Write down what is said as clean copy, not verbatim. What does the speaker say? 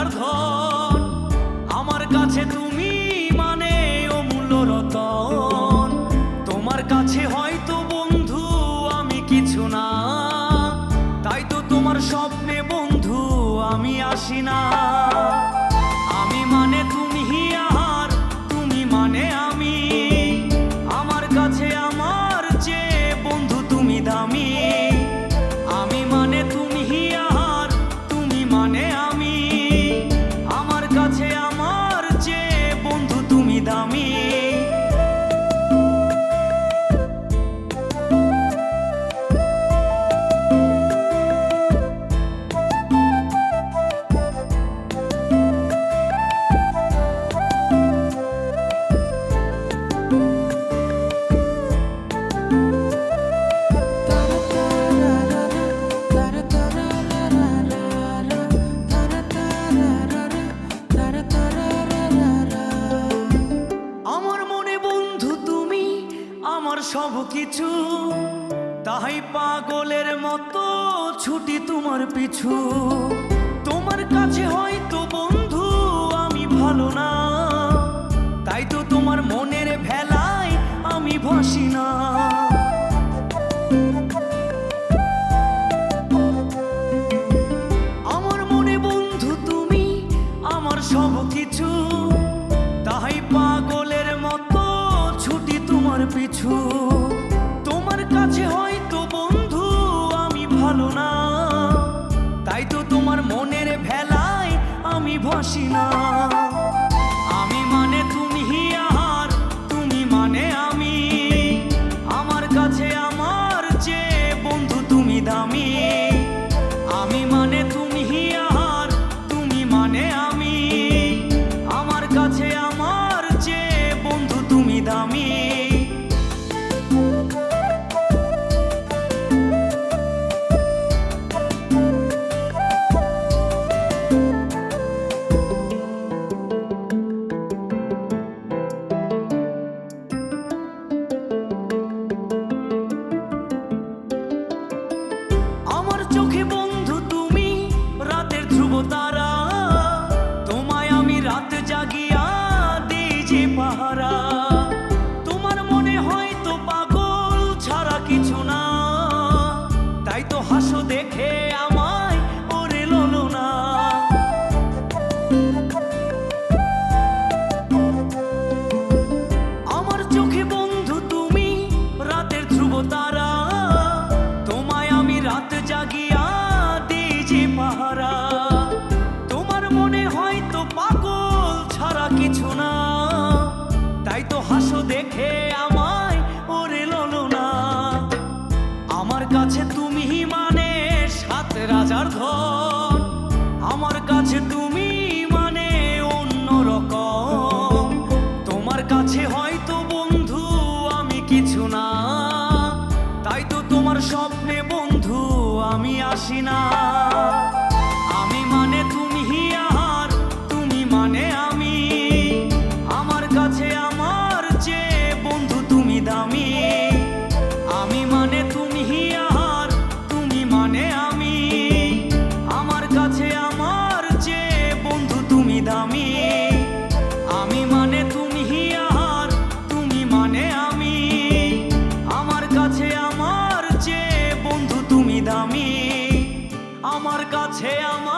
রাজার ধন। আমার কাছে তুমি মানে অমূল্য রতন। তোমার কাছে হয়তো বন্ধু আমি কিছু না, তাই তো তোমার স্বপ্নে বন্ধু আমি আসি না। আমি মানে তুমি আর তুমি মানে আমি, আমার কাছে আমার চেয়ে বন্ধু তুমি দামি। আমি মানে তুমি আর তুমি মানে আমি, আমার কাছে আমার চেয়ে বন্ধু তুমি দামি। আমার সব কিছু, তাই পাগলের মতো ছুটি তোমার পিছু। তোমার কাছে হয়তো বন্ধু আমি ভালো না, তাই তো তোমার মনের ভেলায় আমি ভাসি না। আমার মনে বন্ধু তুমি আমার সব কিছু, তাই পাগলের মতো ছুটি তোমার পিছু। তোমার কাছে হয়তো বন্ধু আমি ভালো না, তাই তো তোমার মনের ভেলায় আমি ভাসি না। আমি মানে তুমি আর তুমি মানে আমি, আমার কাছে আমার চেয়ে বন্ধু তুমি দামি। আমি মানে তুমি আর তুমি মানে আমি, আমার কাছে আমার চেয়ে বন্ধু তুমি দামি। আমার চোখে বন্ধু তুমি রাতের ধ্রুব তারা, তোমায় আমি রাত জাগিয়া দিই যে পাহারা। তোমার মনে হয়তো পাগল ছাড়া কিছু না, তাই তো হাসো দেখে আমায় ওরে ললো না। আমার চোখে বন্ধু তুমি রাতের ধ্রুব তারা, তোমায় আমি রাত জাগিয়া দিই যে পাহারা। তোমার মনে হয়তো পাগল ছাড়া কিছু না, তাই তো হাসো দেখে আমায় ওরে ললো না। আমার কাছে তুমি মানে সাত রাজার ধন, আমার কাছে তুমি মানে অন্য রকম। তোমার কাছে হয়তো বন্ধু আমি কিছু না, তাই তো তোমার স্বপ্নে বন্ধু আমি আসি না। আমি মানে তুমি আর তুমি মানে আমি, আমার কাছে আমার চেয়ে বন্ধু তুমি দামি। আমি মানে তুমি আর তুমি মানে আমি, আমার কাছে আমার চেয়ে বন্ধু তুমি দামি। আমি মানে তুমি আর তুমি মানে আমি, আমার কাছে আমার চেয়ে বন্ধু তুমি দামি। আমার কাছে আমার